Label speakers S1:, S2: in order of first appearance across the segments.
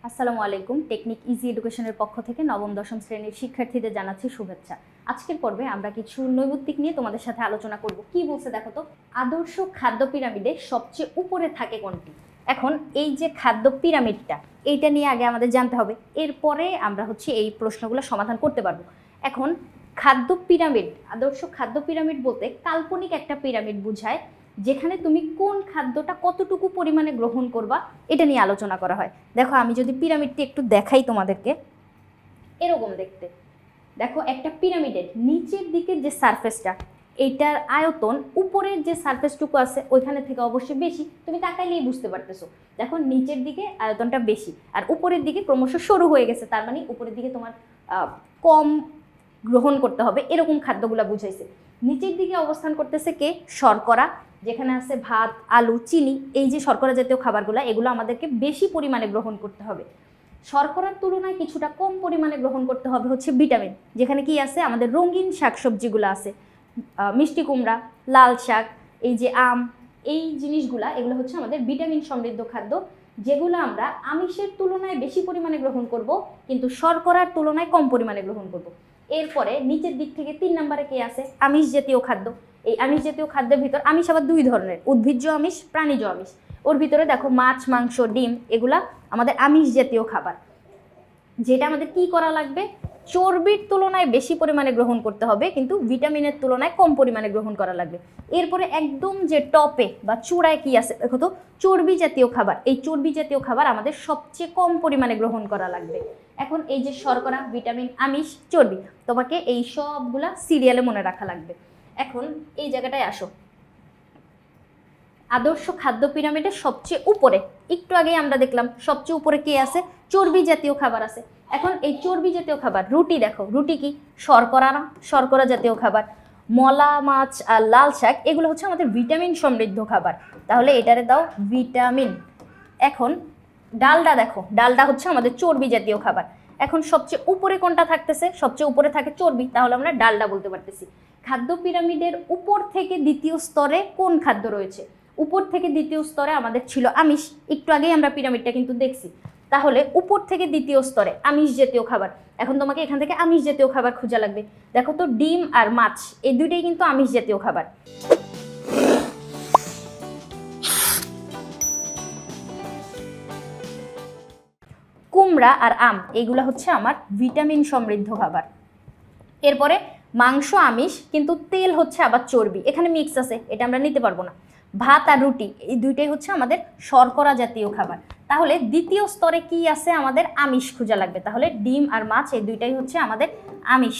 S1: আসসালামু আলাইকুম। Technique easy এডুকেশনের পক্ষ থেকে নবম দশম শ্রেণীর শিক্ষার্থীদের জানাচ্ছি শুভেচ্ছা। আজকের পর্বে আমরা কিছু নৈমিত্তিক নিয়ে তোমাদের সাথে আলোচনা করব। কি বলছে দেখো তো, আদর্শ খাদ্য পিরামিডে সবচেয়ে উপরে থাকে কোনটি? এখন এই যে খাদ্য পিরামিডটা, এইটা নিয়ে আগে আমাদের জানতে হবে, এরপরে আমরা এই প্রশ্নগুলো সমাধান করতে পারবো। এখন খাদ্য পিরামিড, আদর্শ খাদ্য পিরামিড বলতে কাল্পনিক একটা পিরামিড বোঝায় যেখানে তুমি কোন খাদ্যটা কতটুকু পরিমাণে গ্রহণ করবা এটা নিয়ে আলোচনা করা হয়। দেখো আমি যদি পিরামিডটি একটু দেখাই তোমাদেরকে, এরকম দেখতে। দেখো একটা পিরামিডের নিচের দিকের যে সারফেসটা, এইটার আয়তন উপরের যে সারফেসটুকু আছে ওইখানে থেকে অবশ্যই বেশি। তুমি তাকাইলেই বুঝতে পারতেছো। দেখো নিচের দিকে আয়তনটা বেশি আর উপরের দিকে ক্রমশ সরু হয়ে গেছে, তার মানে উপরের দিকে তোমার কম গ্রহণ করতে হবে, এরকম খাদ্যগুলো বুঝাইছে। নিচের দিকে অবস্থান করতেছে কে? শর্করা, যেখানে আছে ভাত, আলু, চিনি, এই যে শর্করা জাতীয় খাবারগুলো, এগুলো আমাদেরকে বেশি পরিমাণে গ্রহণ করতে হবে। শর্করার তুলনায় কিছুটা কম পরিমাণে গ্রহণ করতে হবে ভিটামিন, যেখানে কি আছে আমাদের রঙিন শাকসবজিগুলো আছে, মিষ্টি কুমড়া, লাল শাক, এই যে আম, এই জিনিসগুলা, এগুলো আমাদের ভিটামিন সমৃদ্ধ খাদ্য, যেগুলো আমরা আমিষের তুলনায় বেশি পরিমাণে গ্রহণ করব, কিন্তু শর্করার তুলনায় কম পরিমাণে গ্রহণ করব। এরপরে নিচের দিক থেকে 3 নম্বরে কে আছে? আমিষ জাতীয় খাদ্য। এই আমিষ জাতীয় খাদ্যের ভিতর আমিষ আবার 2 ধরনের, উদ্ভিজ্জ আমিষ, প্রাণীজ আমিষ। ওর ভিতরে দেখো মাছ, মাংস, ডিম, এগুলা আমাদের আমিষ জাতীয় খাবার, যেটা আমাদের কি করা লাগবে? চর্বির তুলনায় বেশি পরিমাণে গ্রহণ করতে হবে, কিন্তু ভিটামিনের তুলনায় কম পরিমাণে গ্রহণ করা লাগবে। এরপরে একদম যে টপে বা চূড়ায় কি আছে দেখো তো, চর্বি জাতীয় খাবার। এই চর্বি জাতীয় খাবার আমাদের সবচেয়ে কম পরিমাণে গ্রহণ করা লাগবে। এখন এই যে শর্করা, ভিটামিন, আমিষ, চর্বি, তোমাকে এই সবগুলা সিরিয়ালে মনে রাখা লাগবে। এখন এই জায়গাটায় আসো, আদর্শ খাদ্য পিরামিডের সবচেয়ে উপরে, একটু আগেই আমরা দেখলাম সবচেয়ে উপরে কে আছে? চর্বি জাতীয় খাবার আছে। এখন এই চর্বি জাতীয় খাবার, রুটি, দেখো রুটি কি? শর্করা না? শর্করা জাতীয় খাবার। মলা মাছ আর লাল শাক, এগুলো আমাদের ভিটামিন সমৃদ্ধ খাবার, তাহলে এটারে দাও ভিটামিন। এখন ডালডা, দেখো ডালডা আমাদের চর্বি জাতীয় খাবার। এখন সবচেয়ে উপরে কোনটা থাকতেছে? সবচেয়ে উপরে থাকে চর্বি, তাহলে আমরা ডালডা বলতে পারতেছি। খাদ্য পিরামিডের উপর থেকে দ্বিতীয় স্তরে কোন খাদ্য রয়েছে? উপর থেকে দ্বিতীয় স্তরে আমাদের ছিল আমিষ, একটু আগেই আমরা পিরামিডটা কিন্তু দেখছি। তাহলে উপর থেকে দ্বিতীয় স্তরে আমিষ জাতীয় খাবার। এখন তোমাকে এখান থেকে আমিষ জাতীয় খাবার খোঁজা লাগবে। দেখো তো ডিম আর মাছ, এই দুইটাই কিন্তু আমিষ জাতীয় খাবার। কুমড়া আর আম, এইগুলো আমার ভিটামিন সমৃদ্ধ খাবার। এরপরে মাংস আমিষ, কিন্তু তেল আবার চর্বি, এখানে মিক্স আছে, এটা আমরা নিতে পারবো না। ভাত আর রুটি, এই দুইটাই আমাদের শর্করা জাতীয় খাবার। তাহলে দ্বিতীয় স্তরে কি আছে? আমাদের আমিষ খোঁজা লাগবে, তাহলে ডিম আর মাছ এই দুইটাই আমাদের আমিষ।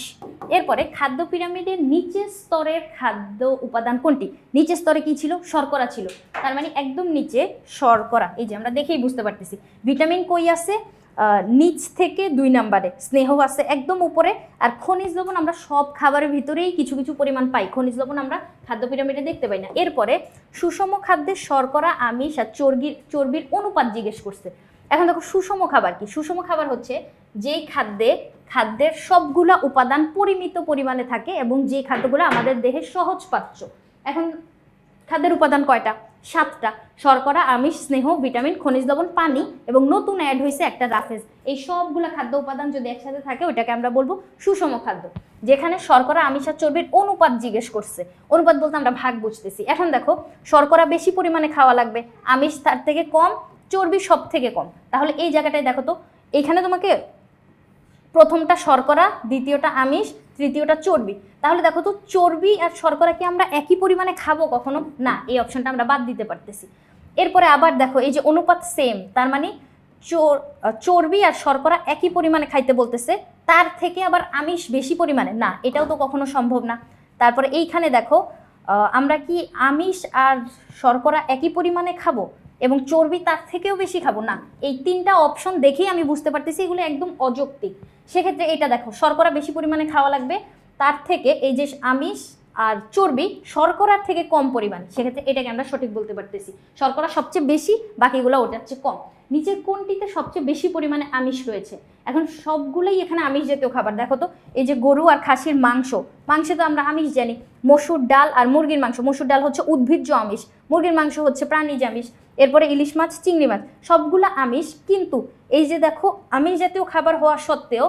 S1: এরপরে খাদ্য পিরামিডের নিচের স্তরের খাদ্য উপাদান কোনটি? নিচের স্তরে কি ছিল? শর্করা ছিল, তার মানে একদম নিচে শর্করা, এই যে আমরা দেখেই বুঝতে পারতেছি। ভিটামিন কই আছে? নিচ থেকে 2 নম্বরে। স্নেহ আছে একদম উপরে। আর খনিজ লবণ আমরা সব খাবারের ভিতরেই কিছু কিছু পরিমাণ পাই, খনিজ লবণ আমরা খাদ্য পিরামিডে দেখতে পাই না। এরপরে সুষম খাদ্যের শর্করা, আমিষ আর চর্বির অনুপাত জিজ্ঞেস করছে। এখন দেখো সুষম খাবার কি? সুষম খাবার যেই খাদ্যের সবগুলা উপাদান পরিমিত পরিমাণে থাকে এবং যে খাদ্যগুলো আমাদের দেহে সহজপাচ্য। এখন খাদ্যের উপাদান কয়টা? 7টা। শর্করা, আমিষ, স্নেহ, ভিটামিন, খনিজ লবণ, পানি এবং নতুন অ্যাড হয়েছে একটা রাফেজ। এই সবগুলা খাদ্য উপাদান যদি একসাথে থাকে ওইটাকে আমরা বলবো সুষম খাদ্য। যেখানে শর্করা, আমিষ আর চর্বির অনুপাত জিজ্ঞেস করছে। অনুপাত বলতে আমরা ভাগ বুঝতেছি। এখন দেখো শর্করা বেশি পরিমাণে খাওয়া লাগবে, আমিষ তার থেকে কম, চর্বি সব থেকে কম। তাহলে এই জায়গাটায় দেখো তো, এইখানে তোমাকে প্রথমটা শর্করা, দ্বিতীয়টা আমিষ, তৃতীয়টা চর্বি। তাহলে দেখো তো চর্বি আর শর্করা কি আমরা একই পরিমাণে খাবো কখনো? না, এই অপশনটা আমরা বাদ দিতে পারতেছি। এরপরে আবার দেখো এই যে অনুপাত সেম, তার মানে চর্বি আর শর্করা একই পরিমাণে খাইতে বলতেছে, তার থেকে আবার আমিষ বেশি পরিমাণে, না এটাও তো কখনো সম্ভব না। তারপরে এইখানে দেখো আমরা কি আমিষ আর শর্করা একই পরিমাণে খাবো এবং চর্বি তার থেকেও বেশি খাবো? না, এই 3টা অপশন দেখেই আমি বুঝতে পারতেছি এগুলো একদম অযৌক্তিক। সেক্ষেত্রে এটা দেখো শর্করা বেশি পরিমাণে খাওয়া লাগবে, তার থেকে এই যে আমিষ আর চর্বি শর্করার থেকে কম পরিমাণ, সেক্ষেত্রে এটাকে আমরা সঠিক বলতে পারতেছি। শর্করা সবচেয়ে বেশি, বাকিগুলো ওটার চেয়ে কম। নিচের কোনটিতে সবচেয়ে বেশি পরিমাণে আমিষ রয়েছে? এখন সবগুলোই এখানে আমিষ জাতীয় খাবার। দেখো তো এই যে গরু আর খাসির মাংসে তো আমরা আমিষ জানি। মসুর ডাল আর মুরগির মাংস, মসুর ডাল উদ্ভিজ্জ আমিষ, মুরগির মাংস প্রাণীজ আমিষ। এরপরে ইলিশ মাছ, চিংড়ি মাছ সবগুলো আমিষ, কিন্তু এই যে দেখো আমিষ জাতীয় খাবার হওয়া সত্ত্বেও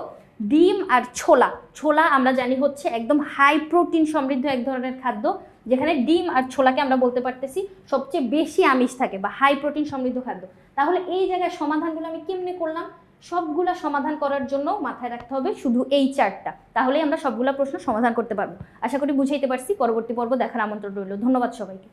S1: ডিম আর ছোলা, ছোলা আমরা জানি হচ্ছে একদম হাই প্রোটিন সমৃদ্ধ এক ধরনের খাদ্য, যেখানে ডিম আর ছোলাকে আমরা বলতে পারতেছি সবচেয়ে বেশি আমিষ থাকে বা হাই প্রোটিন সমৃদ্ধ খাদ্য। তাহলে এই জায়গায় সমাধানগুলো আমি কেমনে করলাম? সবগুলা সমাধান করার জন্য মাথায় রাখতে হবে শুধু এই চারটা, তাহলেই আমরা সবগুলা প্রশ্ন সমাধান করতে পারবো। আশা করি বুঝাইতে পারছি। পরবর্তী পর্ব দেখার আমন্ত্রণ রইল। ধন্যবাদ সবাইকে।